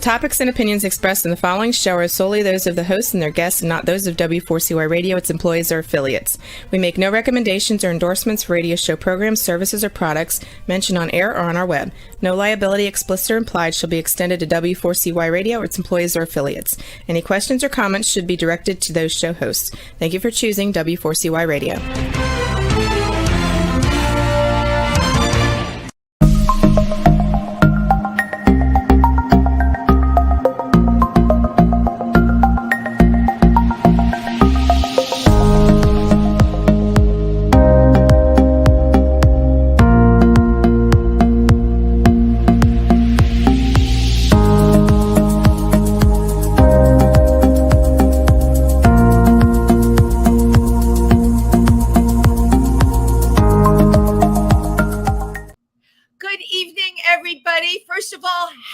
topics and opinions expressed in the following show are solely those of the hosts and their guests and not those of W4CY Radio, its employees, or affiliates. We make no recommendations or endorsements for radio show programs, services, or products mentioned on air or on our web. No liability, explicit or implied, shall be extended to W4CY Radio or its employees or affiliates. Any questions or comments should be directed to those show hosts. Thank you for choosing W4CY Radio.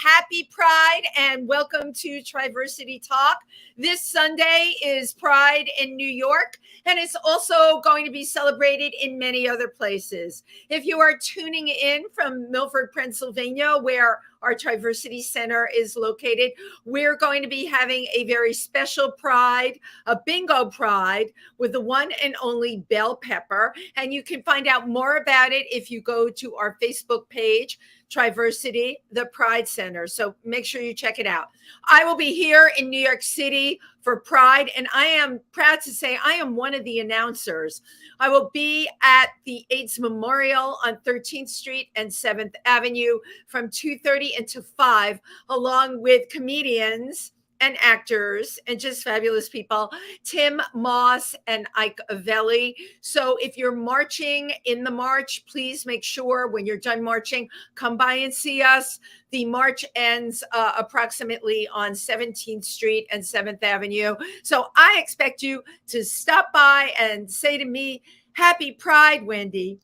Happy Pride and welcome to Triversity Talk. This Sunday is Pride in New York, and it's also going to be celebrated in many other places. If you are tuning in from Milford, Pennsylvania, where our Triversity Center is located, we're going to be having a very special Pride, a bingo Pride with the one and only Bell Pepper. And you can find out more about it if you go to our Facebook page, Triversity, the Pride Center. So make sure you check it out. I will be here in New York City for Pride, and I am proud to say I am one of the announcers. I will be at the AIDS Memorial on 13th Street and 7th Avenue from 2:30 until 5, along with comedians and actors and just fabulous people, Tim Moss and Ike Avelli. So if you're marching in the march, please make sure when you're done marching, come by and see us. The march ends approximately on 17th Street and 7th Avenue. So I expect you to stop by and say to me, Happy Pride, Wendy.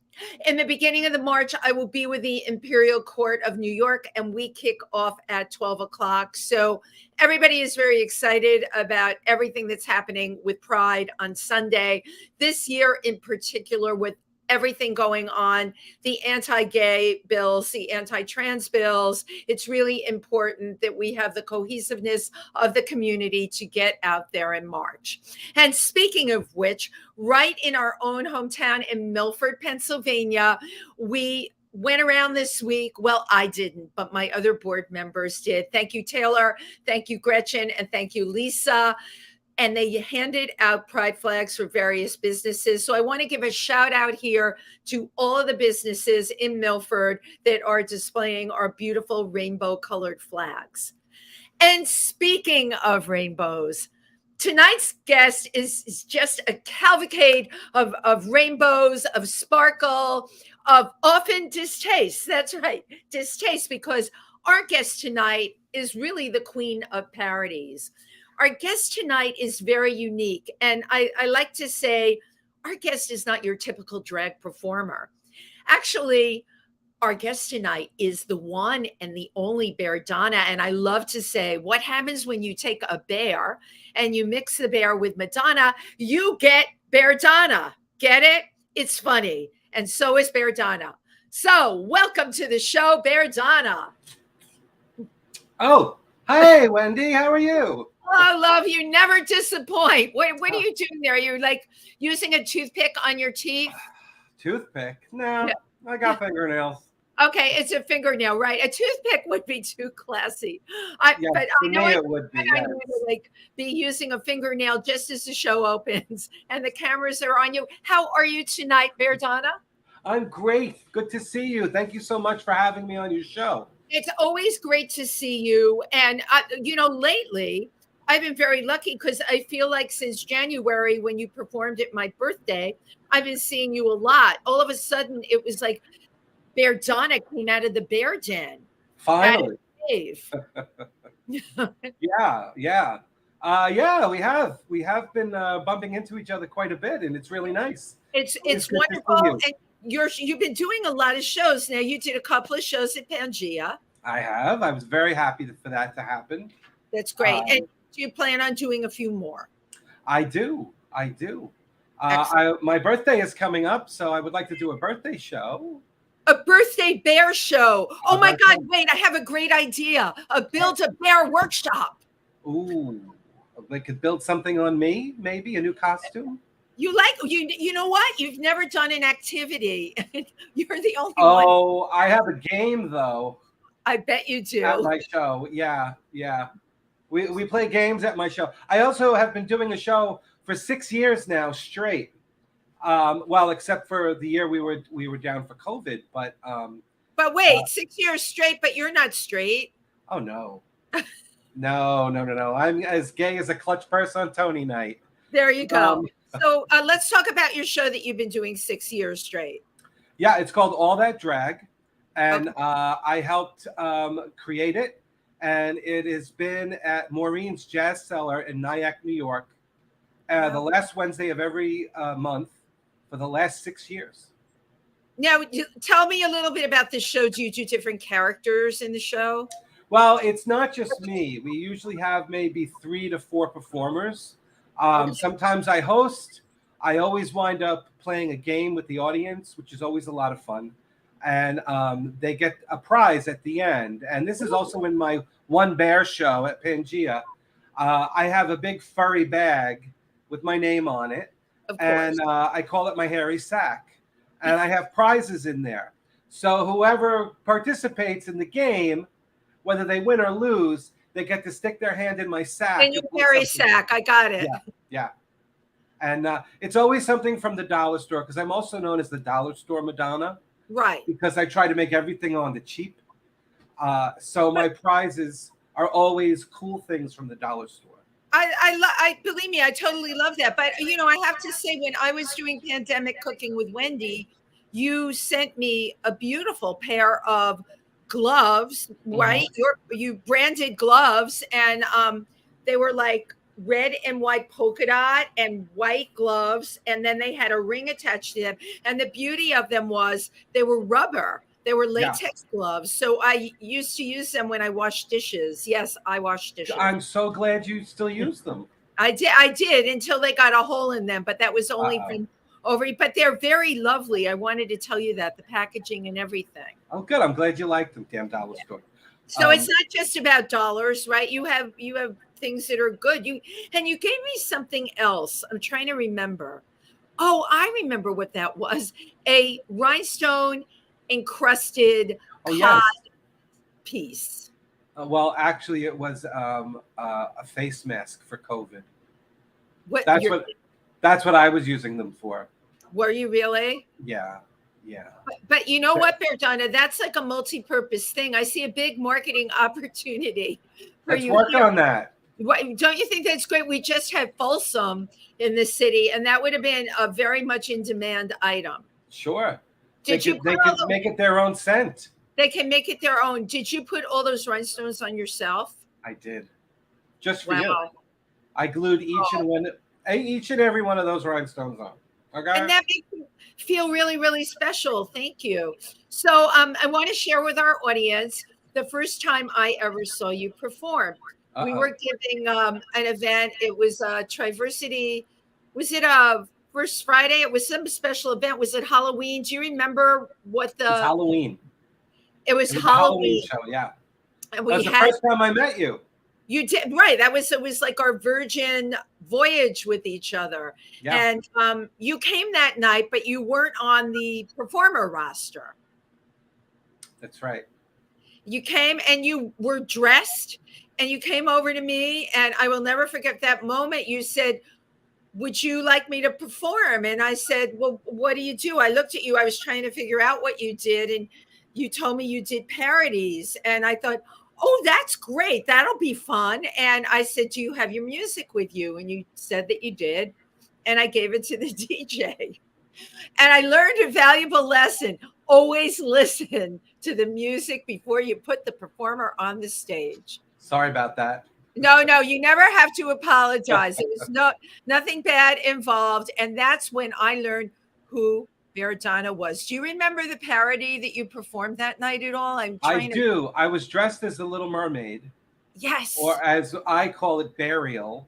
In the beginning of the march, I will be with the Imperial Court of New York, and we kick off at 12 o'clock. So everybody is very excited about everything that's happening with Pride on Sunday. This year in particular, with everything going on, the anti-gay bills, the anti-trans bills, it's really important that we have the cohesiveness of the community to get out there and march. And speaking of which, right in our own hometown in Milford, Pennsylvania, we went around this week. Well, I didn't, but my other board members did. Thank you, Taylor. Thank you, Gretchen. And thank you, Lisa. And they handed out pride flags for various businesses. So I want to give a shout out here to all of the businesses in Milford that are displaying our beautiful rainbow colored flags. And speaking of rainbows, tonight's guest is just a cavalcade of rainbows, of sparkle, of often distaste. That's right, distaste, because our guest tonight is really the queen of parodies. Our guest tonight is very unique. And I like to say our guest is not your typical drag performer. Actually, our guest tonight is the one and the only BearDonna. And I love to say, what happens when you take a bear and you mix the bear with Madonna? You get BearDonna. Get it? It's funny. And so is BearDonna. So welcome to the show, BearDonna. Oh, hi, Wendy. How are you? Oh, love, you never disappoint. What are you doing there? You're like using a toothpick on your teeth? Toothpick? No, I got fingernails. Okay, it's a fingernail, right? A toothpick would be too classy. But I know it would be. I know to like be using a fingernail just as the show opens and the cameras are on you. How are you tonight, BearDonna? I'm great. Good to see you. Thank you so much for having me on your show. It's always great to see you. And lately, I've been very lucky because I feel like since January, when you performed at my birthday, I've been seeing you a lot. All of a sudden, it was like BearDonna came out of the bear den. Finally. Yeah. We have been bumping into each other quite a bit, and it's really nice. It's wonderful. And you've been doing a lot of shows now. You did a couple of shows at Pangea. I have. I was very happy for that to happen. That's great. And do you plan on doing a few more? I do. My birthday is coming up, so I would like to do a birthday show. A birthday bear show. Oh my that's God, fun. wait, I have a great idea. A build a bear workshop. Ooh, they could build something on me, maybe a new costume. You know what? You've never done an activity. You're the only one. Oh, I have a game though I bet you at do. my show. Yeah, yeah. We play games at my show. I also have been doing a show for 6 years now straight. Well, except for the year we were down for COVID, but But wait, 6 years straight, but you're not straight. oh no. No, no, no, no. I'm as gay as a clutch purse on Tony night. There you go. Um, So let's talk about your show that you've been doing 6 years straight. yeah, it's called All That Drag, and Okay. I helped create it, and it has been at Maureen's Jazz Cellar in Nyack, New York, the last Wednesday of every month for the last 6 years. Now, tell me a little bit about this show. Do you do different characters in the show? Well, it's not just me. We usually have maybe 3 to 4 performers. Okay. Sometimes I host. I always wind up playing a game with the audience, which is always a lot of fun. And they get a prize at the end. And this is also in my One Bear show at Pangea. I have a big furry bag with my name on it. Of course. And I call it my hairy sack. And I have prizes in there. So whoever participates in the game, whether they win or lose, they get to stick their hand in my sack. And your hairy sack. I got it. Yeah, yeah. And it's always something from the dollar store, because I'm also known as the dollar store Madonna. Right. Because I try to make everything on the cheap. So my prizes are always cool things from the dollar store. I believe me, I totally love that. But you know, I have to say, when I was doing pandemic cooking with Wendy, you sent me a beautiful pair of gloves, right? You branded gloves, and they were like red and white polka dot and white gloves, and then they had a ring attached to them. And the beauty of them was they were rubber. They were latex gloves. So I used to use them when I washed dishes. Yes, I washed dishes. I'm so glad you still use them. I did until they got a hole in them, but that was only from over. But they're very lovely. I wanted to tell you that, the packaging and everything. Oh, good. I'm glad you like them, damn dollar store. So it's not just about dollars, right? You have things that are good. You gave me something else. I'm trying to remember. Oh, I remember what that was. A rhinestone encrusted cod piece. Well, actually, it was a face mask for COVID. That's what I was using them for. Were you really? Yeah, yeah. But you know what, BearDonna? That's like a multi-purpose thing. I see a big marketing opportunity for Let's you. work on that. Don't you think that's great? We just had Folsom in the city, and that would have been a very much in demand item. Sure. They could make it their own scent. They can make it their own. Did you put all those rhinestones on yourself? I did. Just for you. I glued each and every one of those rhinestones on. Okay. And that makes me feel really, really special. Thank you. So I want to share with our audience the first time I ever saw you perform. We were giving an event. It was Triversity. Was it first Friday? It was some special event. Was it Halloween? Do you remember what the? It's Halloween. It was Halloween show, yeah. And that was the first time I met you. You did, right? It was like our virgin voyage with each other. Yeah. And you came that night, but you weren't on the performer roster. That's right. You came and you were dressed. And you came over to me, and I will never forget that moment. You said, "Would you like me to perform?" And I said, "Well, what do you do?" I looked at you. I was trying to figure out what you did, and you told me you did parodies. And I thought, "Oh, that's great. That'll be fun." And I said, "Do you have your music with you?" And you said that you did. And I gave it to the DJ. And I learned a valuable lesson. Always listen to the music before you put the performer on the stage. Sorry about that. No, you never have to apologize. It was nothing bad involved. And that's when I learned who BearDonna was. Do you remember the parody that you performed that night at all? I do. I was dressed as the Little Mermaid. Yes. Or as I call it, Ariel.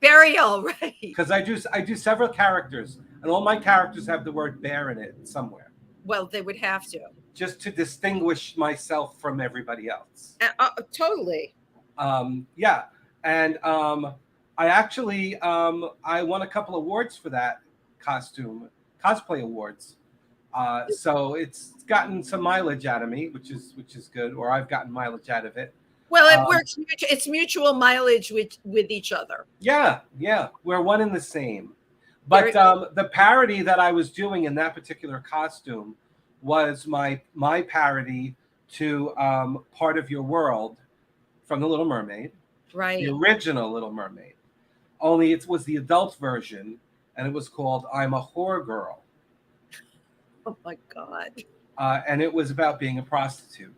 Ariel, right. Because I do several characters, and all my characters have the word bear in it somewhere. Well, they would have to. just to distinguish myself from everybody else. Totally. Yeah, and I actually I won a couple awards for that cosplay awards. So it's gotten some mileage out of me, which is good, or I've gotten mileage out of it. Well, it works. It's mutual mileage with each other. Yeah, we're one and the same. But the parody that I was doing in that particular costume was my parody to Part of Your World from The Little Mermaid, right? The original Little Mermaid. Only it was the adult version, and it was called "I'm a Whore Girl." Oh my God! And it was about being a prostitute.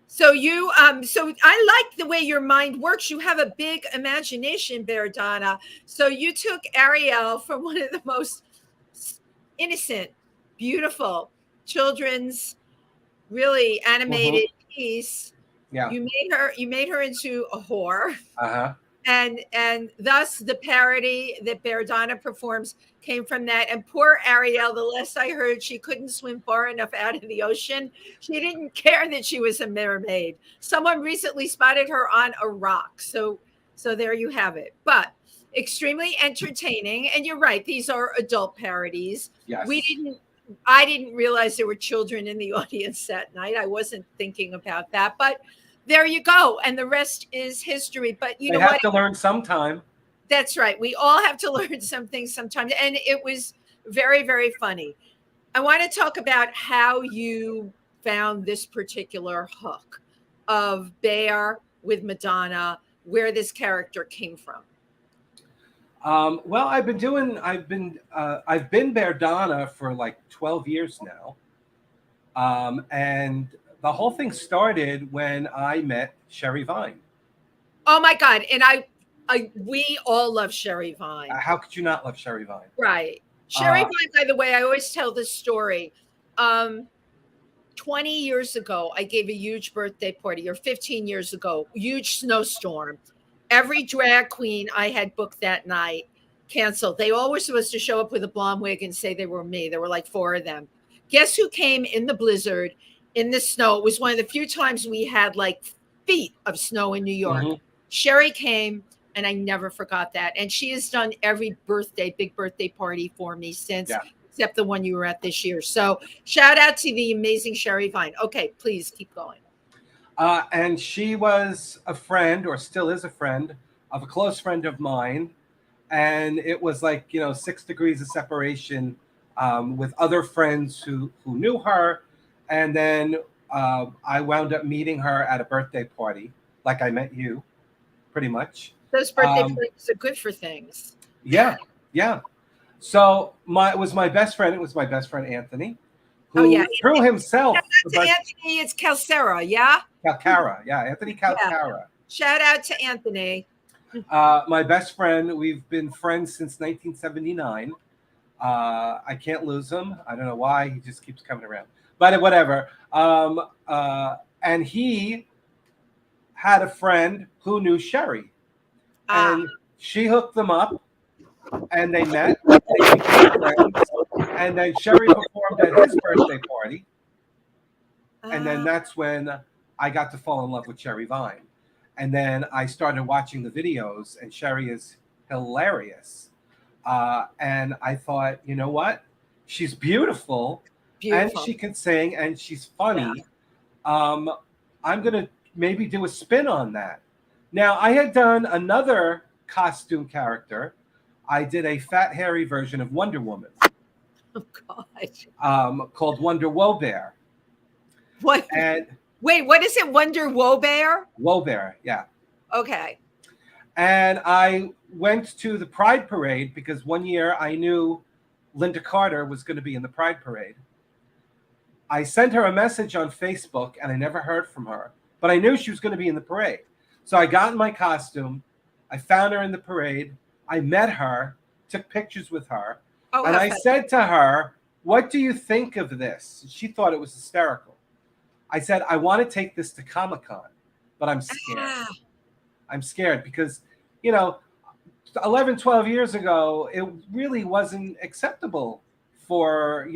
So you, so I like the way your mind works. You have a big imagination, BearDonna. So you took Ariel from one of the most innocent, beautiful children's, really animated piece. Yeah. You made her into a whore. Uh-huh. And thus the parody that BearDonna performs came from that. And poor Ariel, the last I heard, she couldn't swim far enough out of the ocean. She didn't care that she was a mermaid. Someone recently spotted her on a rock. So there you have it. But extremely entertaining. And you're right, these are adult parodies. Yes. I didn't realize there were children in the audience that night. I wasn't thinking about that, but there you go. And the rest is history. But you know what? They have to learn sometime. That's right. We all have to learn something sometimes. And it was very, very funny. I want to talk about how you found this particular hook of Bear with Madonna, where this character came from. Well, I've been BearDonna for like 12 years now. And the whole thing started when I met Sherry Vine. Oh my God. And we all love Sherry Vine. How could you not love Sherry Vine? Right. Sherry Vine, by the way, I always tell this story. 20 years ago, I gave a huge birthday party, or 15 years ago, huge snowstorm. Every drag queen I had booked that night canceled. They all were supposed to show up with a blonde wig and say they were me. There were like 4 of them. Guess who came in the blizzard, in the snow? It was one of the few times we had like feet of snow in New York. Mm-hmm. Sherry came, and I never forgot that. And she has done every big birthday party for me since, except the one you were at this year. So shout out to the amazing Sherry Vine. Okay, please keep going. And she was a friend, or still is a friend, of a close friend of mine. And it was like, 6 degrees of separation with other friends who knew her. And then I wound up meeting her at a birthday party, like I met you, pretty much. Those birthday parties are good for things. Yeah. So it was my best friend. It was my best friend, Anthony, who threw himself. Shout out to Anthony, it's Calcara, yeah? Calcara, yeah, Anthony Calcara. Yeah. Shout out to Anthony. My best friend, we've been friends since 1979. I can't lose him. I don't know why. He just keeps coming around. But whatever. And he had a friend who knew Sherry. And she hooked them up. And they met. They became friends. And then Sherry performed at his birthday party. And then that's when I got to fall in love with Sherry Vine. And then I started watching the videos, and Sherry is hilarious. And I thought, you know what? She's beautiful. And she can sing, and she's funny. Yeah. I'm going to maybe do a spin on that. Now, I had done another costume character. I did a fat, hairy version of Wonder Woman. Oh, God. Called Wonder Woe Bear. What? And wait, what is it? Wonder Woe Bear? Woe Bear, yeah. Okay. And I went to the Pride Parade because one year I knew Linda Carter was going to be in the Pride Parade. I sent her a message on Facebook, and I never heard from her. But I knew she was going to be in the parade. So I got in my costume. I found her in the parade. I met her, took pictures with her. Oh, and I said to her, "What do you think of this?" She thought it was hysterical. I said, "I want to take this to Comic-Con, but I'm scared." I'm scared because, 11, 12 years ago, it really wasn't acceptable for,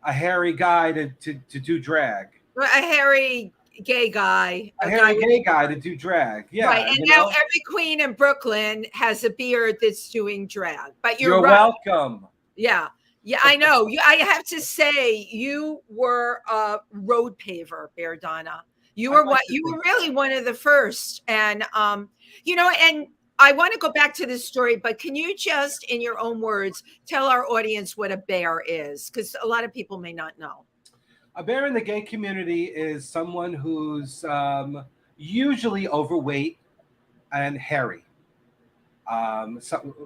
a hairy guy to do drag. A hairy gay guy. A hairy gay guy to do drag. Yeah. Right. And now every queen in Brooklyn has a beard that's doing drag. But you're right. Welcome. Yeah. Yeah, I know. I have to say, you were a road paver, BearDonna. You were really one of the first. And and I want to go back to this story, but can you just, in your own words, tell our audience what a bear is? Because a lot of people may not know. A bear in the gay community is someone who's usually overweight and hairy.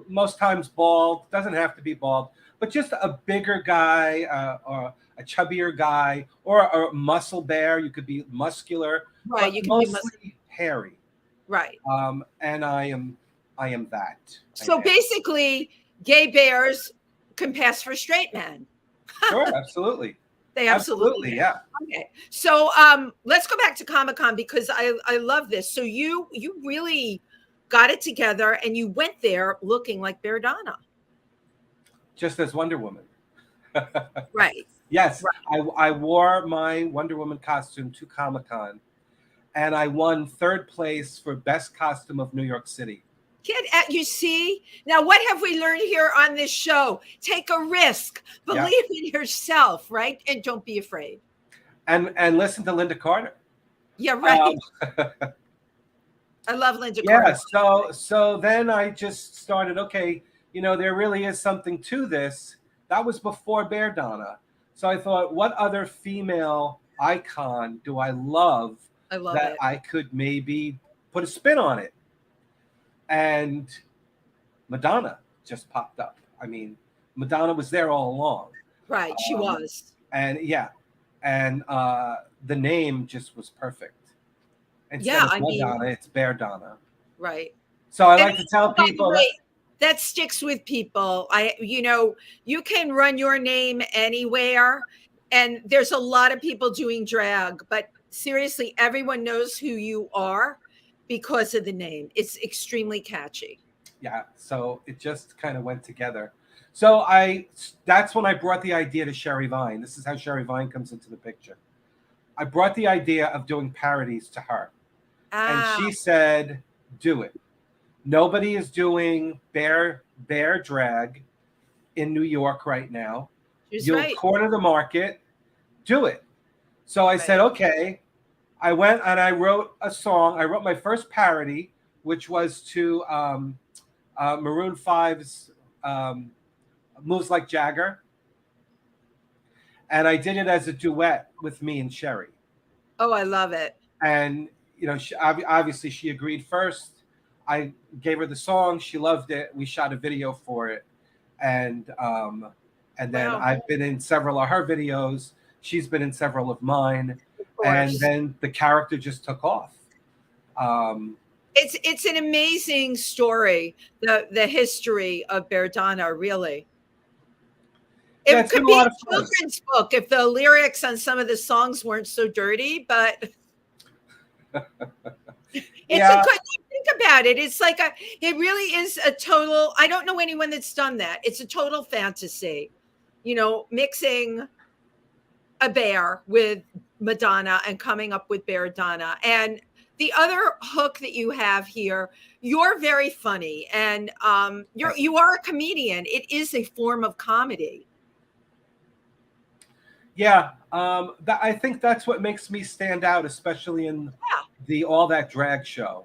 Most times bald, doesn't have to be bald, but just a bigger guy or a chubbier guy or a muscle bear. You could be muscular, right? You can mostly hairy, right? And I am that. So basically, gay bears can pass for straight men. Sure, absolutely. They absolutely yeah. Okay, so let's go back to Comic-Con because I love this. So you really got it together and you went there looking like BearDonna. Just as Wonder Woman. Right. Yes, right. I wore my Wonder Woman costume to Comic-Con and I won 3rd place for Best Costume of New York City. You see? Now, what have we learned here on this show? Take a risk. Believe in yourself, right? And don't be afraid. And listen to Linda Carter. Yeah, right. I love Linda Carter. Yeah, so then I just started, okay, there really is something to this. That was before BearDonna. So I thought, what other female icon do I love that I could maybe put a spin on it? And Madonna just popped up. I mean, Madonna was there all along. Right, she was. And the name just was perfect. Instead of Madonna, it's BearDonna. Right. So I like to tell people that sticks with people. You can run your name anywhere, and there's a lot of people doing drag, but seriously, everyone knows who you are because of the name. It's extremely catchy. Yeah, so it just kind of went together. So that's when I brought the idea to Sherry Vine. This is how Sherry Vine comes into the picture. I brought the idea of doing parodies to her. And she said, do it. Nobody is doing bear drag in New York right now. You'll corner the market. Do it. So I said, okay. I went and I wrote a song. I wrote my first parody, which was to Maroon 5's Moves Like Jagger. And I did it as a duet with me and Sherry. Oh, I love it. And, obviously she agreed first. I gave her the song. She loved it. We shot a video for it. And then I've been in several of her videos. She's been in several of mine. And then the character just took off. It's an amazing story, the history of BearDonna, really. It could be a children's book if the lyrics on some of the songs weren't so dirty, but it's a good think about it. It's like it really is a total, I don't know anyone that's done that. It's a total fantasy, mixing a bear with Madonna and coming up with BearDonna. And the other hook that you have here, you're very funny, and you are a comedian. It is a form of comedy. Yeah, I think that's what makes me stand out, especially in the All That Drag show.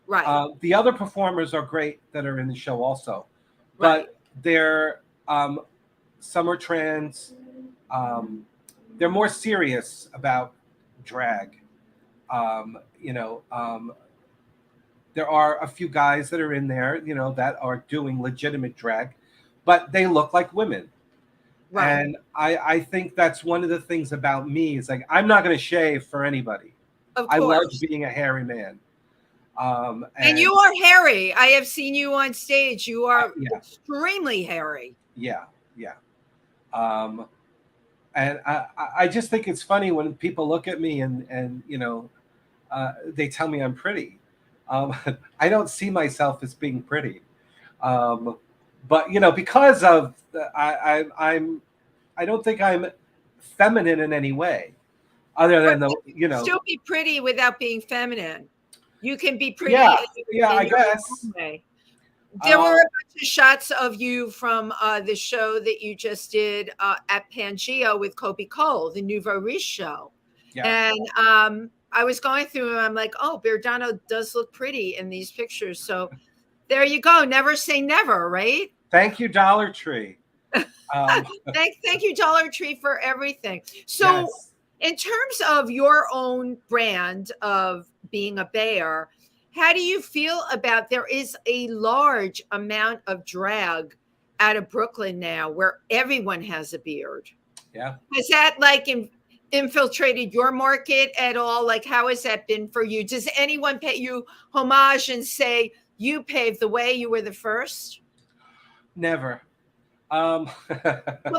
Right. The other performers are great that are in the show also, but they're some are trans. They're more serious about drag. There are a few guys that are in there, that are doing legitimate drag, but they look like women. Right. And I think that's one of the things about me is like, I'm not going to shave for anybody. Of course. I love being a hairy man. And you are hairy. I have seen you on stage. You are extremely hairy. Yeah. And I just think it's funny when people look at me and they tell me I'm pretty. I don't see myself as being pretty. But because of I don't think I'm feminine in any way, other than the still be pretty without being feminine. You can be pretty. Yeah, in I your guess. own way. There were a bunch of shots of you from the show that you just did at Pangea with Kobe Cole, the Nouveau Riche show. Yeah. And I was going through and I'm like, oh, BearDonna does look pretty in these pictures. So there you go. Never say never, right? Thank you, Dollar Tree. Thank you, Dollar Tree, for everything. So Yes. in terms of your own brand of being a bear, how do you feel about there is a large amount of drag out of Brooklyn now where everyone has a beard? Yeah. Has that like infiltrated your market at all? Like, how has that been for you? Does anyone pay you homage and say you paved the way, you were the first? Never. Well,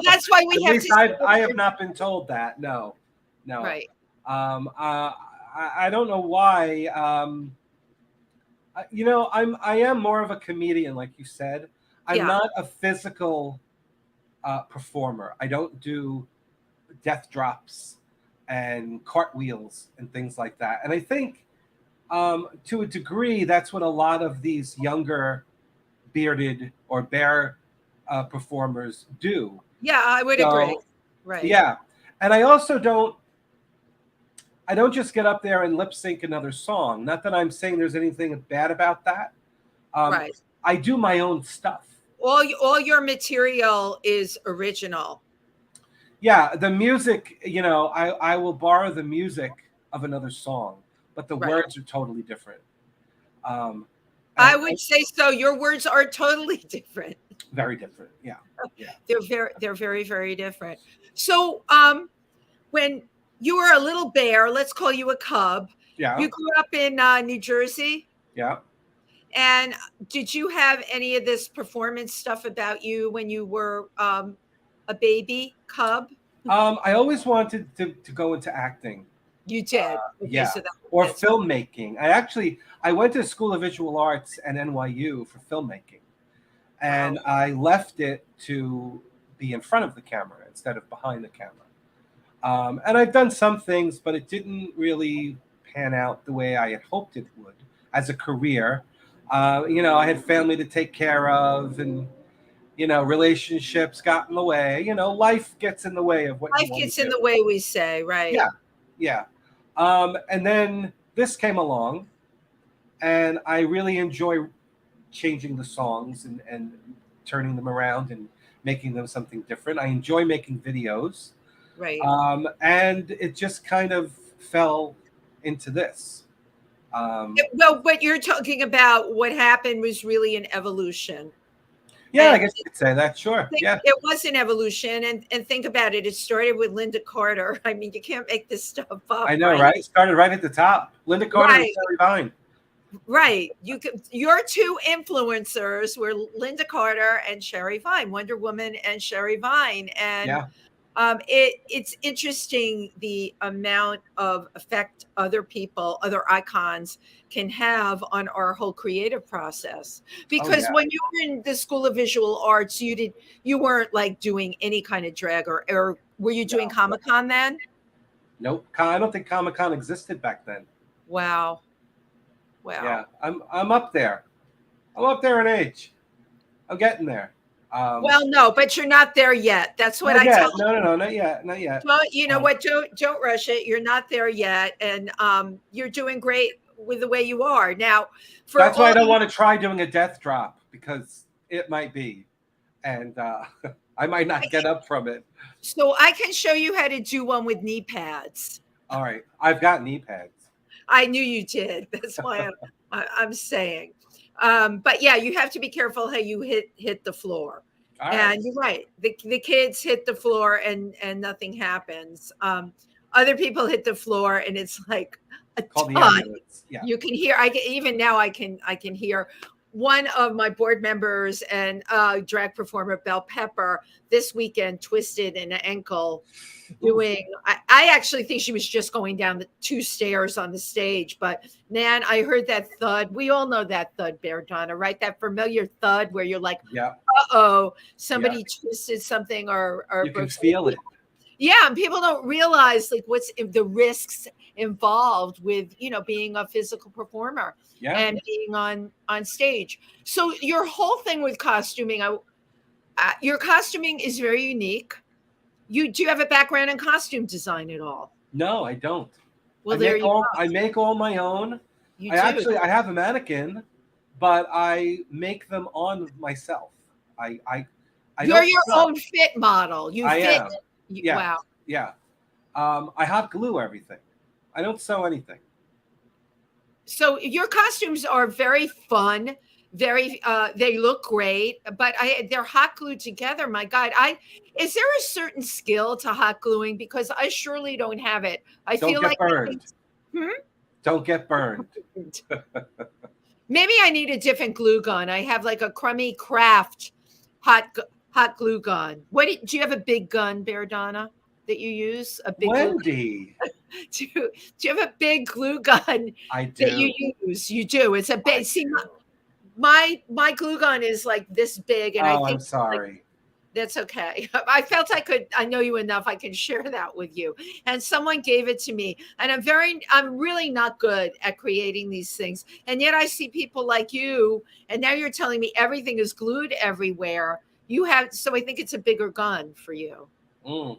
that's why we have to. I have not been told that. No. Right. I don't know why. I am more of a comedian, like you said. I'm not a physical performer. I don't do death drops and cartwheels and things like that. And I think to a degree, that's what a lot of these younger bearded or bear performers do. Yeah, I would agree. Right. Yeah. And I also don't just get up there and lip sync another song. Not that I'm saying there's anything bad about that. Right. I do my own stuff. All your material is original. Yeah, the music, I will borrow the music of another song, but the words are totally different. I would say so. Your words are totally different. Very different. Yeah. They're very, very different. So when you were a little bear, let's call you a cub. Yeah. You grew up in New Jersey. Yeah. And did you have any of this performance stuff about you when you were a baby cub? I always wanted to go into acting. You did? Yeah. So or filmmaking. I went to School of Visual Arts at NYU for filmmaking. And I left it to be in front of the camera instead of behind the camera. And I've done some things, but it didn't really pan out the way I had hoped it would as a career. I had family to take care of, and relationships got in the way. Life gets in the way of what life gets in the way, we say, right? Yeah. And then this came along, and I really enjoy changing the songs and turning them around and making them something different. I enjoy making videos. Right. And it just kind of fell into this. Well, what you're talking about, what happened was really an evolution. Yeah, and I guess you could say that. Sure. Yeah. It was an evolution. And think about it. It started with Linda Carter. I mean, you can't make this stuff up. I know, right? It started right at the top. Linda Carter and Sherry Vine. Right. Your two influencers were Linda Carter and Sherry Vine, Wonder Woman and Sherry Vine. And it's interesting the amount of effect other people, other icons can have on our whole creative process. Because when you were in the School of Visual Arts, you weren't like doing any kind of drag, or were you doing Comic-Con then? Nope. I don't think Comic-Con existed back then. Wow. Yeah, I'm up there. I'm up there in age. I'm getting there. Well, no, but you're not there yet. That's what I tell you. No, not yet. Well, you know what? Don't rush it. You're not there yet, and you're doing great with the way you are now. That's why I don't want to try doing a death drop, because it might be, and I might not get up from it. So I can show you how to do one with knee pads. All right, I've got knee pads. I knew you did. That's why I'm saying. But yeah, you have to be careful how you hit the floor. And you're right. The kids hit the floor and nothing happens. Other people hit the floor and it's like a ton. Yeah. You can hear. Even now I can hear one of my board members and drag performer Belle Pepper this weekend twisted an ankle doing. I actually think she was just going down the 2 stairs on the stage, but man, I heard that thud. We all know that thud, BearDonna, right? That familiar thud where you're like, somebody twisted something or you can feel it. Yeah, and people don't realize like what's the risks involved with being a physical performer and being on stage. So your whole thing with costuming, your costuming is very unique. Do you have a background in costume design at all? No, I don't. Well, there you go. I make all my own. You I have a mannequin, but I make them on myself. You're your own fit model. I am. Yeah. Wow. Yeah. I hot glue everything. I don't sew anything. So your costumes are very fun. They look great, but they're hot glued together. My God, is there a certain skill to hot gluing? Because I surely don't have it. Don't get burned. Don't get burned. Maybe I need a different glue gun. I have like a crummy craft hot glue gun. Do you have a big gun, BearDonna, that you use? A big Wendy. do you have a big glue gun I do. that you use? You do. It's a big. See, my glue gun is like this big, and I think I'm sorry. That's okay. I felt I know you enough. I can share that with you. And someone gave it to me, and I'm really not good at creating these things. And yet I see people like you, and now you're telling me everything is glued everywhere. So I think it's a bigger gun for you. Mm.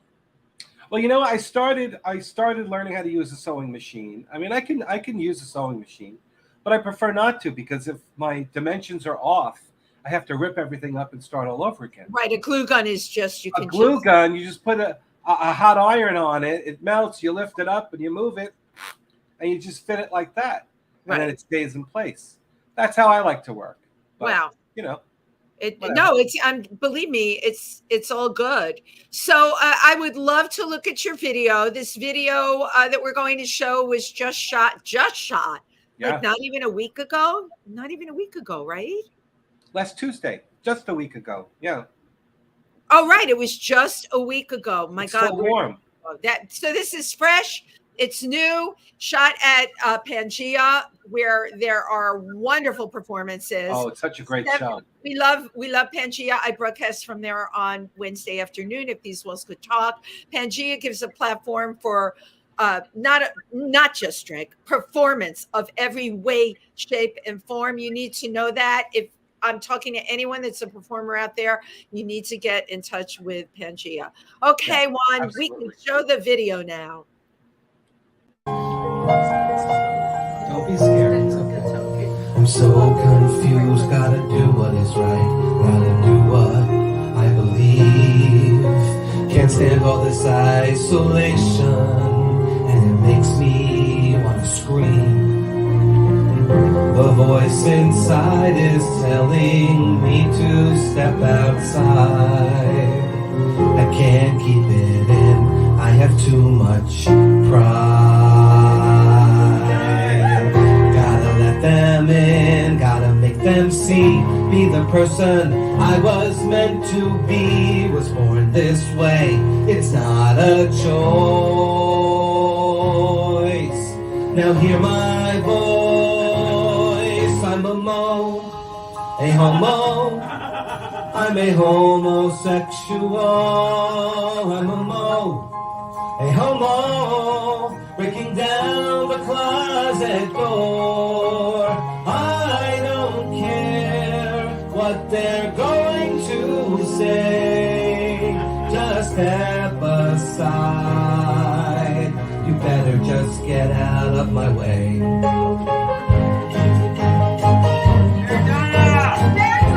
Well, I started learning how to use a sewing machine. I mean, I can use a sewing machine, but I prefer not to, because if my dimensions are off, I have to rip everything up and start all over again. Right. A glue gun is just, a glue gun. You just put a hot iron on it. It melts. You lift it up and you move it, and you just fit it like that. Right. And then it stays in place. That's how I like to work. But, wow. Believe me, it's all good. So I would love to look at your video. This video that we're going to show was just shot. Yeah. Like not even a week ago, right? Last Tuesday, just a week ago. Yeah. Oh, right. It was just a week ago. My God. So warm. So this is fresh. It's new, shot at Pangea, where there are wonderful performances. Oh, it's such a great show. We love Pangea. I broadcast from there on Wednesday afternoon, if these walls could talk. Pangea gives a platform for not just drag, performance of every way, shape, and form. You need to know that. If I'm talking to anyone that's a performer out there, you need to get in touch with Pangea. Okay, Juan, absolutely. We can show the video now. Don't be scared. It's okay. I'm so confused, gotta do what is right, gotta do what I believe. Can't stand all this isolation, and it makes me wanna scream. The voice inside is telling me to step outside. I can't keep it in, I have too much pride. Gotta let them in, gotta make them see. Be the person I was meant to be. Was born this way, it's not a choice. Now hear my voice, I'm a homo, I'm a homosexual, I'm a homo, breaking down the closet door. I don't care what they're going to say, just step aside. You better just get out of my way.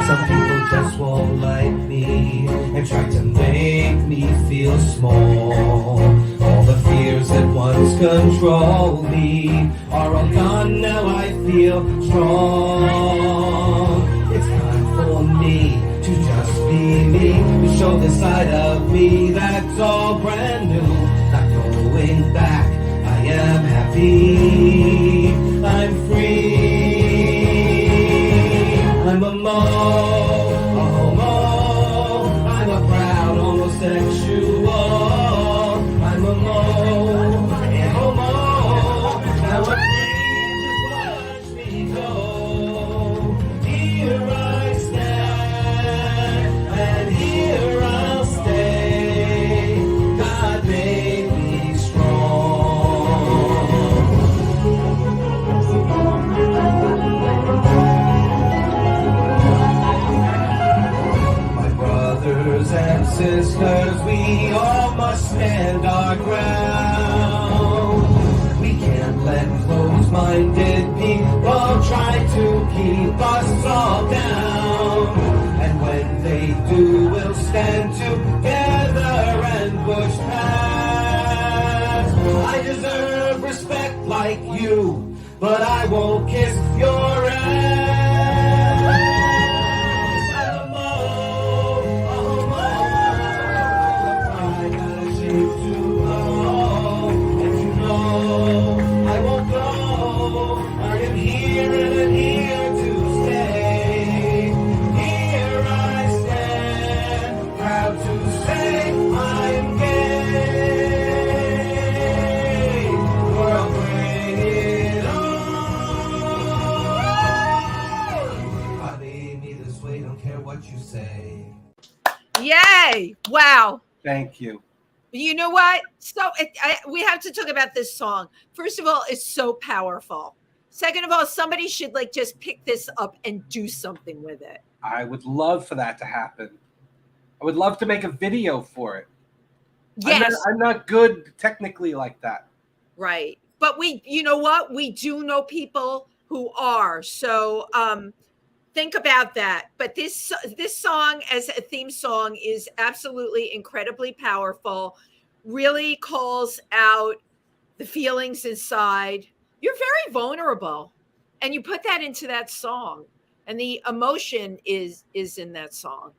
Some people just won't like me and try to make me feel small. All the fears that once controlled me are all gone, now I feel strong. It's time for me to just be me, to show the side of me that's all brand new. Not going back, I am happy, I'm free. I'm a homo, I'm a proud homosexual. I'm a homo, now I'm free to watch me go. Here I stand, and here I'll stay. God made brothers and sisters, we all must stand our ground. We can't let closed-minded people try to keep us all down. And when they do, we'll stand together and push past. I deserve respect like you, but I won't kiss your ass. I got a shape to blow, and you know I won't go. I am here and I'm here to stay. Here I stand, proud to say I'm gay. World, bring it on. I made me this way, don't care what you say. Yay! Wow. Thank you. You know what? So we have to talk about this song. First of all, it's so powerful. Second of all, somebody should like just pick this up and do something with it. I would love for that to happen. I would love to make a video for it. Yes. I'm not good technically like that. Right. But you know what? We do know people who are. So think about that. But this song as a theme song is absolutely incredibly powerful. Really calls out the feelings inside. You're very vulnerable. And you put that into that song. And the emotion is in that song.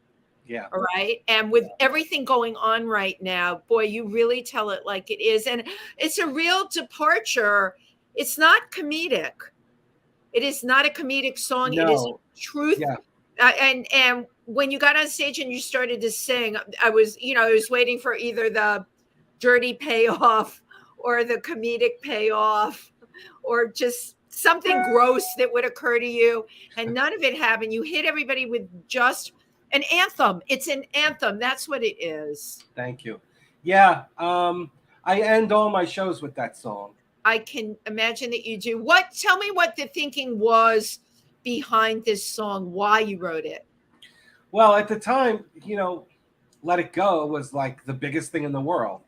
Yeah. All right. And with everything going on right now, boy, you really tell it like it is. And it's a real departure. It's not comedic. It is not a comedic song. No. It is truth. Yeah. And when you got on stage and you started to sing, I was waiting for either the dirty payoff or the comedic payoff or just something gross that would occur to you. And none of it happened. You hit everybody with just an anthem. It's an anthem. That's what it is. Thank you. Yeah. I end all my shows with that song. I can imagine that you do. Tell me what the thinking was behind this song, why you wrote it. Well, at the time, Let It Go was like the biggest thing in the world.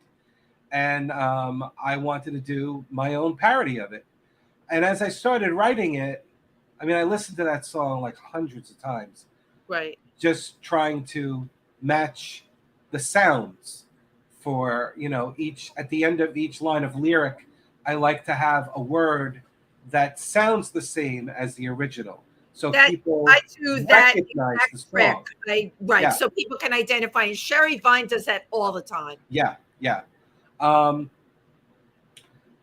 And I wanted to do my own parody of it. And as I started writing it, I listened to that song like hundreds of times. Right. Just trying to match the sounds for, each, at the end of each line of lyric, I like to have a word that sounds the same as the original. So people recognize the song. Right. Yeah. So people can identify. And Sherry Vine does that all the time. Yeah. Yeah.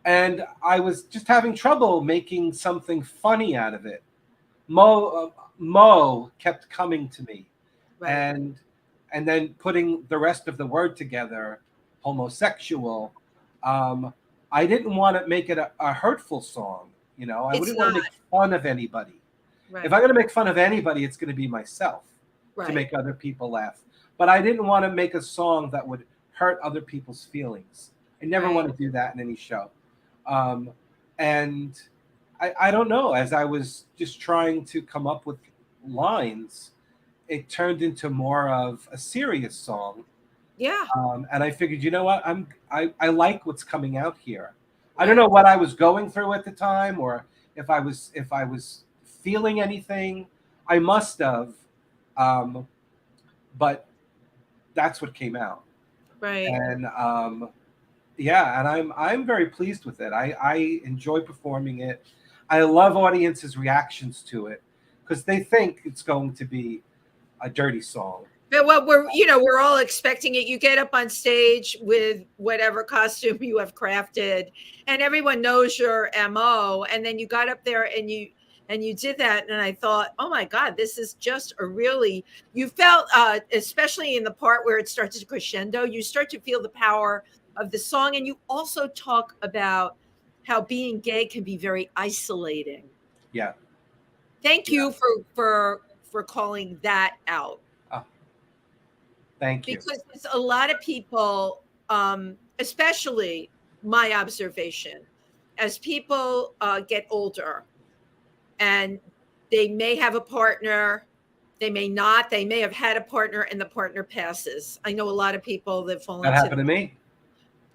And I was just having trouble making something funny out of it. Mo kept coming to me, Right. and then putting the rest of the word together, homosexual. I didn't want to make it a hurtful song. I wouldn't want to make fun of anybody. Right. If I'm going to make fun of anybody, it's going to be myself to make other people laugh. But I didn't want to make a song that would hurt other people's feelings. I never want to do that in any show. And I don't know, as I was just trying to come up with lines, it turned into more of a serious song. Yeah. And I figured, you know what, I like what's coming out here. I don't know what I was going through at the time, or if I was feeling anything. I must have, but that's what came out. Right. And and I'm very pleased with it. I enjoy performing it. I love audiences' reactions to it because they think it's going to be a dirty song. But we're all expecting it. You get up on stage with whatever costume you have crafted, and everyone knows your MO. And then you got up there and you did that, and I thought, oh my God, this is just you felt, especially in the part where it starts to crescendo, you start to feel the power of the song, and you also talk about how being gay can be very isolating. Yeah. Thank you for calling that out. Thank you. Because there's a lot of people, especially my observation, as people get older and they may have a partner They may not. They may have had a partner and the partner passes. I know a lot of people that fall That into happened to me.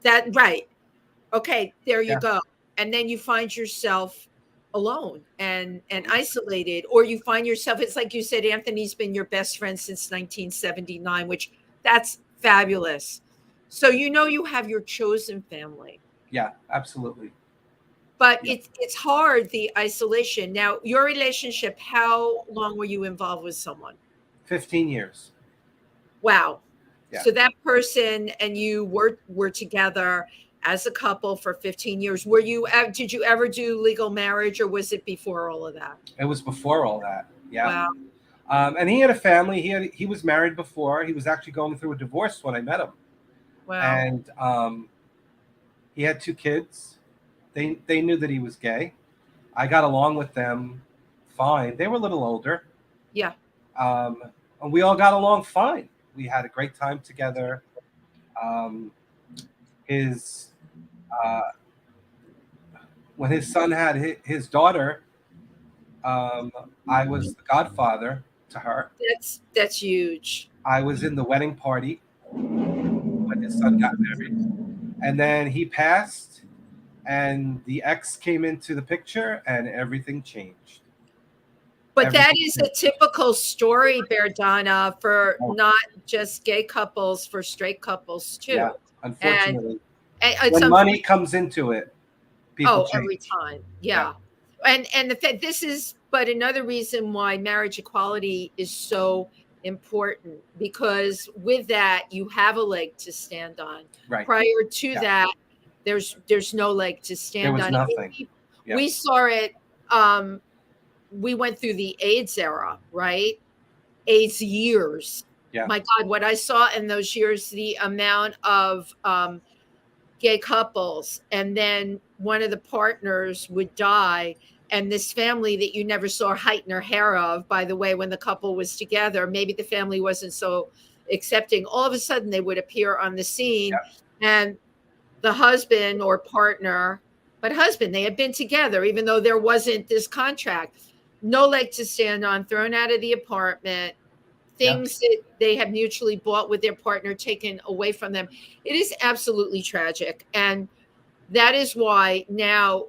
that. Right. Okay. There you Yeah. go. And then you find yourself alone and isolated, or you find yourself, it's like you said, Anthony's been your best friend since 1979, which that's fabulous. So you have your chosen family. Yeah, absolutely. But Yeah. it's hard, the isolation. Now, your relationship, how long were you involved with someone? 15 years. Wow. Yeah. So that person and you were together as a couple for 15 years. Did you ever do legal marriage, or was it before all of that? It was before all that. Yeah. Wow. And he had a family. He was married before. He was actually going through a divorce when I met him. Wow. And he had 2 kids. They knew that he was gay. I got along with them fine. They were a little older. Yeah. And we all got along fine. We had a great time together. When his son had his daughter, I was the godfather to her. That's huge. I was in the wedding party when his son got married. And then he passed, and the ex came into the picture, and everything changed. But that is a typical story, BearDonna, for not just gay couples, for straight couples too. Yeah, unfortunately. And when money comes into it, people change. Every time. Yeah. And the fact, this is but another reason why marriage equality is so important, because with that you have a leg to stand on. Right. Prior to that, there's no leg to stand there was on. Nothing. We saw it. We went through the AIDS era, right? AIDS years. Yeah. My God, what I saw in those years, the amount of gay couples, and then one of the partners would die, and this family that you never saw height nor hair of, by the way, when the couple was together, maybe the family wasn't so accepting, all of a sudden they would appear on the scene. And the husband or partner, but husband, they had been together, even though there wasn't this contract, no leg to stand on, thrown out of the apartment, things that they have mutually bought with their partner taken away from them. It is absolutely tragic. And that is why now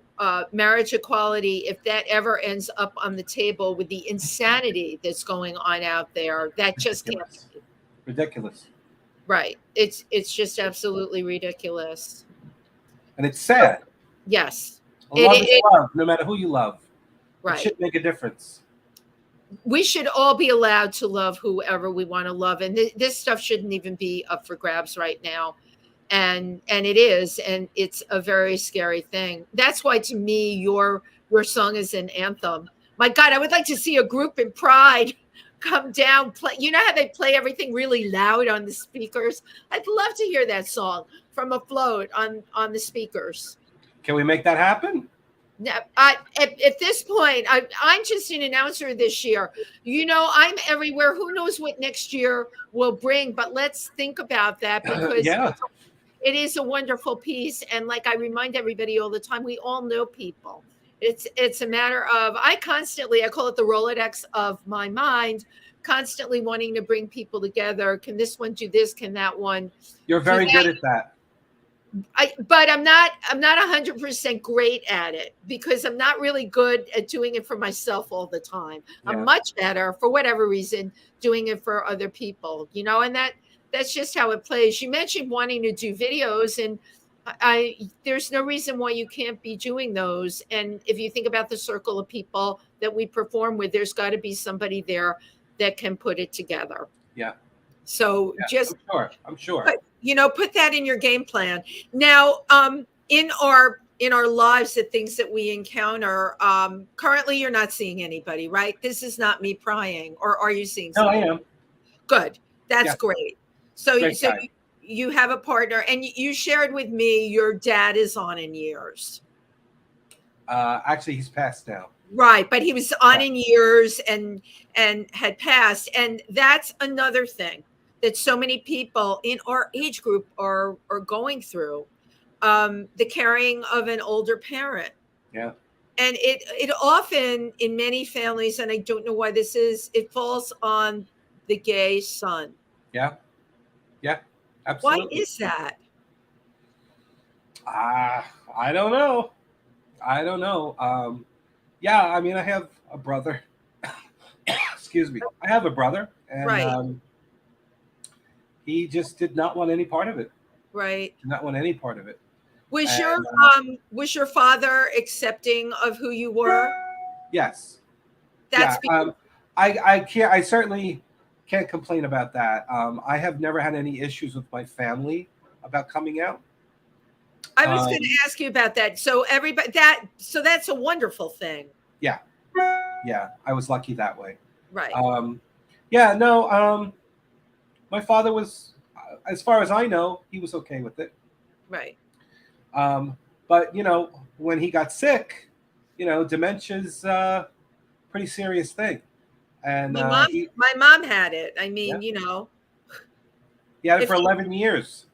marriage equality, if that ever ends up on the table with the insanity that's going on out there, that just can't be. Ridiculous. Right. It's just absolutely ridiculous. And it's sad. Yes. Love is love, no matter who you love. Right. It should make a difference. We should all be allowed to love whoever we want to love. And this stuff shouldn't even be up for grabs right now. And it is, and it's a very scary thing. That's why, to me, your song is an anthem. My God, I would like to see a group in Pride come down, play. You know how they play everything really loud on the speakers? I'd love to hear that song from a float on the speakers. Can we make that happen? Now, at this point, I'm just an announcer this year. I'm everywhere. Who knows what next year will bring? But let's think about that, because it is a wonderful piece. And like I remind everybody all the time, we all know people. It's a matter of, I call it the Rolodex of my mind, constantly wanting to bring people together. Can this one do this? Can that one? You're very good at that. But I'm not 100% great at it, because I'm not really good at doing it for myself all the time. I'm much better, for whatever reason, doing it for other people, and that's just how it plays. You mentioned wanting to do videos, and there's no reason why you can't be doing those. And if you think about the circle of people that we perform with, there's got to be somebody there that can put it together. Yeah. So I'm sure. Put that in your game plan. Now, in our lives, the things that we encounter, currently you're not seeing anybody, right? This is not me prying, or are you seeing somebody? No, I am. Good. That's great. So Great you have a partner, and you shared with me your dad is on in years. Actually, he's passed now. Right, but he was on in years and had passed, and that's another thing that so many people in our age group are going through, the caring of an older parent. Yeah. And it often in many families, and I don't know why this is, it falls on the gay son. Yeah. Yeah. Why Absolutely. is that? I don't know. I don't know. Yeah, I mean, I have a brother. Excuse me. I have a brother, and Right, he just did not want any part of it. right. Did not want any part of it. Was your And was your father accepting of who you were? yes, That's yeah. I can't. I certainly can't complain about that. I have never had any issues with my family about coming out. I was going to Um, ask you about that. So that's a wonderful thing. yeah, yeah. I was lucky that way. Right. Um, yeah, no. My father was, as far as I know, he was okay with it. Right. But when he got sick, dementia's a pretty serious thing, and My mom had it. I yeah, mean, he had it if for you, 11 years.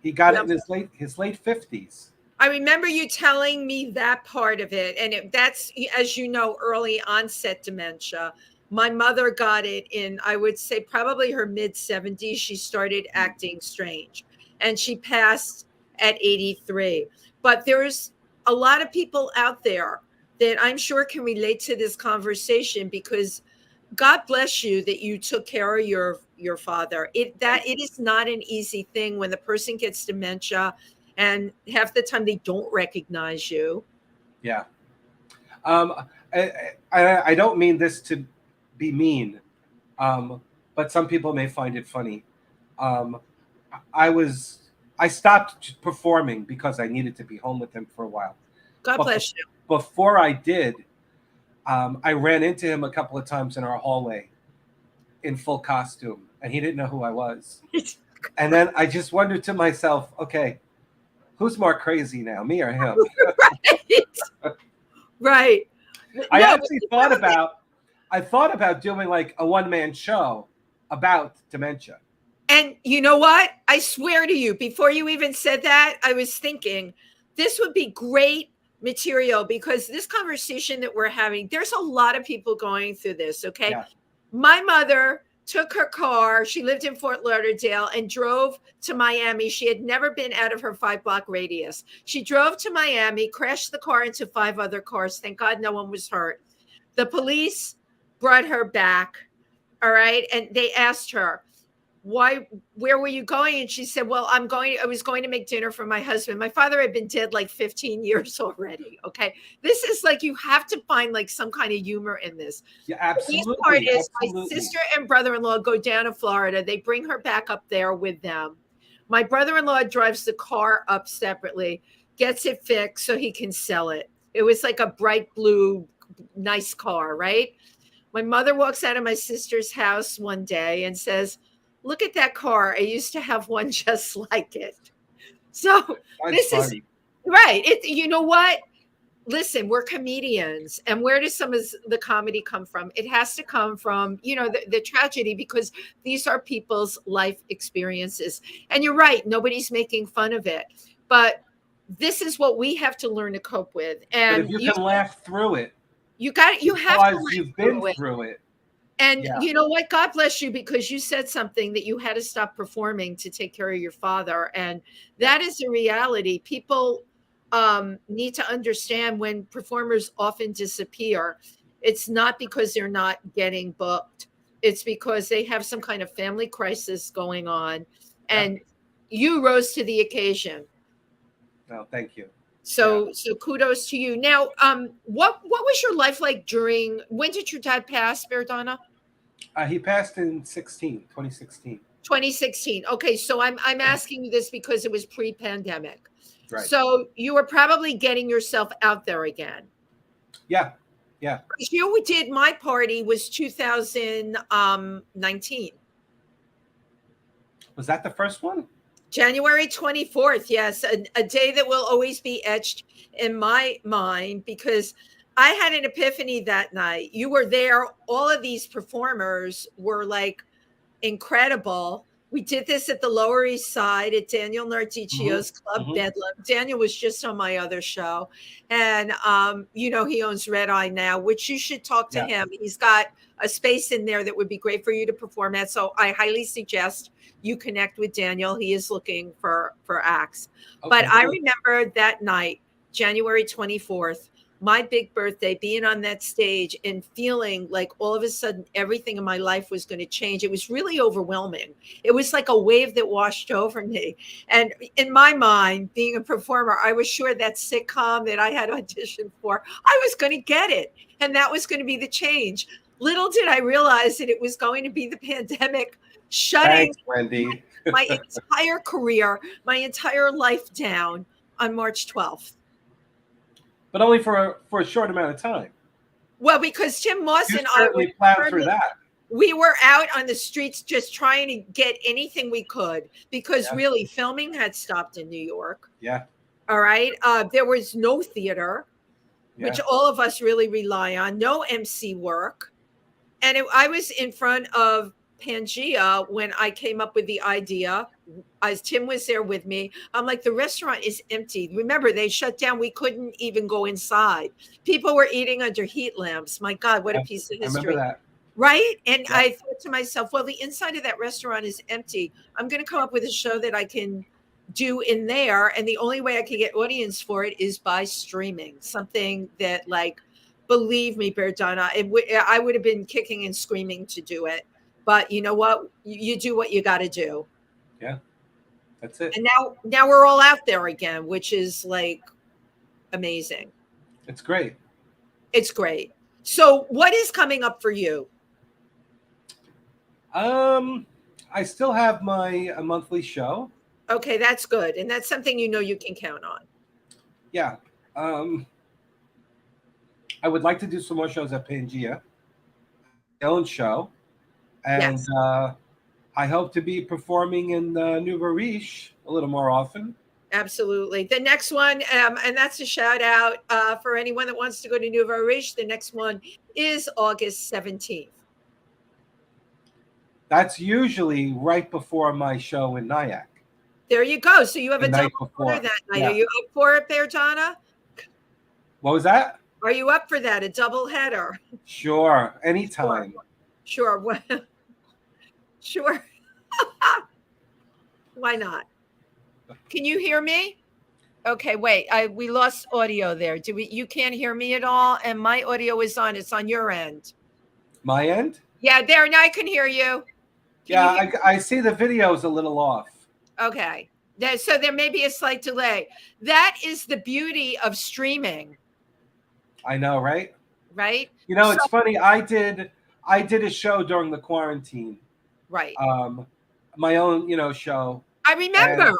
He got yeah, it in his late 50s. I remember you telling me that part of it, and that's, as you know, early onset dementia. My mother got it in, I would say, probably her mid 70s. She started acting strange, and she passed at 83. But there's a lot of people out there that I'm sure can relate to this conversation, because God bless you that you took care of your father. It is not an easy thing when the person gets dementia, and half the time they don't recognize you. Yeah. Um, I don't mean this to be mean, but some people may find it funny. Um, I was I stopped performing because I needed to be home with him for a while. God But bless you. before I did, I ran into him a couple of times in our hallway in full costume, and he didn't know who I was. And then I just wondered to myself, okay, who's more crazy now, me or him? Right. Right. I No, actually thought about doing like a one-man show about dementia. and you know what? I swear to you, before you even said that, I was thinking this would be great material, because this conversation that we're having, there's a lot of people going through this. Okay. Yeah, My mother took her car. She lived in Fort Lauderdale and drove to Miami. She had never been out of her 5 block radius. She drove to Miami, crashed the car into 5 other cars. Thank God no one was hurt. The police brought her back. All right. And they asked her, where were you going? And she said, well, I was going to make dinner for my husband. My father had been dead like 15 years already. Okay. This is like, you have to find like some kind of humor in this. yeah, The best part absolutely, is my absolutely. sister and brother-in-law go down to Florida. They bring her back up there with them. My brother-in-law drives the car up separately, gets it fixed so he can sell it. It was like a bright blue, nice car, right? My mother walks out of my sister's house one day and says, look at that car. I used to have one just like it. So That's this is funny. right. You know what? Listen, we're comedians. And where does some of the comedy come from? It has to come from, the tragedy, because these are people's life experiences. And you're right, nobody's making fun of it. But this is what we have to learn to cope with. But if And you can laugh through it you have to because laugh you've been through it. through it, And yeah, you know what? God bless you, because you said something that you had to stop performing to take care of your father. And that is a reality. People need to understand, when performers often disappear, it's not because they're not getting booked. It's because they have some kind of family crisis going on. yeah. And you rose to the occasion. No, thank you. Yeah, So kudos to you. Now, what was your life like when did your dad pass, BearDonna? he passed in 2016. 2016. Okay, so I'm asking you this because it was pre-pandemic. Right. So you were probably getting yourself out there again. Yeah, yeah. You did my party was 2019. Was that the first one? January 24th. Yes, a day that will always be etched in my mind, because I had an epiphany that night. You were there. All of these performers were like incredible. We did this at the Lower East Side at Daniel Narticio's Club mhm. Bedlam. Daniel was just on my other show. And, you know, he owns Red Eye now, which you should talk to him. He's got a space in there that would be great for you to perform at. So I highly suggest you connect with Daniel. He is looking for acts. Okay, But I cool. remember that night, January 24th, my big birthday, being on that stage and feeling like all of a sudden everything in my life was going to change. It was really overwhelming. It was like a wave that washed over me. And in my mind, being a performer, I was sure that sitcom that I had auditioned for, I was going to get it. And that was going to be the change. Little did I realize that it was going to be the pandemic shutting Thanks, Wendy. my entire career, my entire life down on March 12th. But only for a short amount of time. Well, because Tim Moss You and I certainly plowed through that. we were out on the streets just trying to get anything we could because really filming had stopped in New York. Yeah. All right. There was no theater, which all of us really rely on, no MC work. And I was in front of Pangea when I came up with the idea. As Tim was there with me, I'm like, the restaurant is empty. Remember, they shut down. We couldn't even go inside. People were eating under heat lamps. My God, what a piece of history. I remember that. Right? And I thought to myself, well, the inside of that restaurant is empty. I'm going to come up with a show that I can do in there. And the only way I can get audience for it is by streaming. Something that, like, believe me, BearDonna, I would have been kicking and screaming to do it. But you know what? You do what you got to do. Yeah, that's it. And now we're all out there again, which is like amazing. It's great. It's great. So what is coming up for you? I still have my monthly show. Okay, that's good. And that's something you know you can count on. Yeah. I would like to do some more shows at Pangea, my own show. And I hope to be performing in Nouveau Riche a little more often. Absolutely. The next one, and that's a shout out for anyone that wants to go to Nouveau Riche. The next one is August 17th. That's usually right before my show in Nyack. There you go. So you have The a night double before. header that night. Yeah. Are you up for it, BearDonna? What was that? Are you up for that? A double header? Sure. Anytime. Sure. Sure. Why not? Can you hear me? Okay, wait. We lost audio there. You can't hear me at all? And my audio is on. It's on your end. My end? Yeah, there. Now I can hear you. I see the video's a little off. Okay. So there may be a slight delay. That is the beauty of streaming. I know, right? Right? You know, it's funny. I did a show during the quarantine. Right. My own, show. I remember.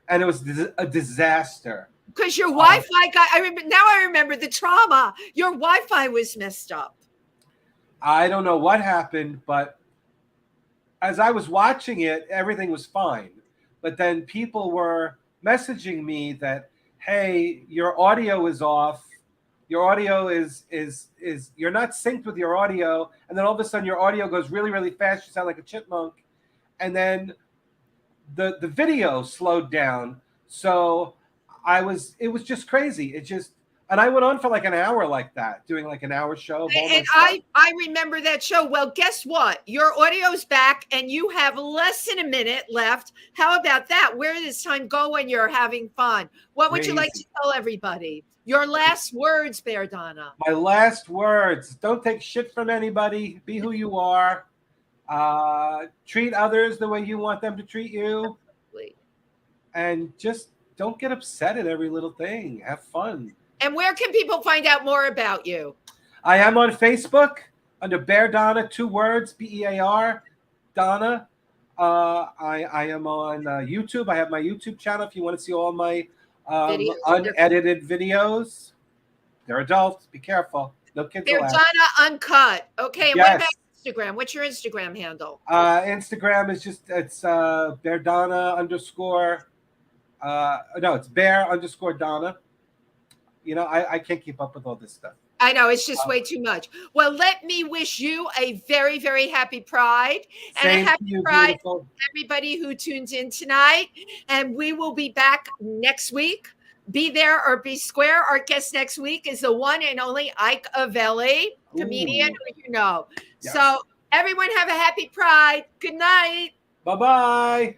And it was a disaster. Because your Wi-Fi I remember the trauma. Your Wi-Fi was messed up. I don't know what happened, but as I was watching it, everything was fine. But then people were messaging me that, hey, your audio is off. Your audio is you're not synced with your audio. And then all of a sudden your audio goes really, really fast. You sound like a chipmunk. And then the video slowed down. So it was just crazy. And I went on for like an hour like that, doing like an hour show. And I remember that show. Well, guess what? Your audio's back and you have less than a minute left. How about that? Where does time go when you're having fun? What would you like to tell everybody? Your last words, BearDonna. My last words. Don't take shit from anybody. Be who you are. Treat others the way you want them to treat you. Absolutely. And just don't get upset at every little thing. Have fun. And where can people find out more about you? I am on Facebook under BearDonna, 2 words, BEAR, Donna. I am on YouTube. I have my YouTube channel if you want to see all my unedited videos. They're adults. Be careful. No kids allowed. BearDonna Uncut. Okay. And what about Instagram? What's your Instagram handle? Instagram is it's BearDonna _ no, it's Bear _ Donna. I can't keep up with all this stuff. I know it's just way too much. Well, let me wish you a very, very happy Pride and Same a happy to you, Pride beautiful. to everybody who tunes in tonight. And we will be back next week. Be there or be square. Our guest next week is the one and only Ike Avelli, comedian Ooh. who you know. Yes. So everyone have a happy Pride. Good night. Bye-bye.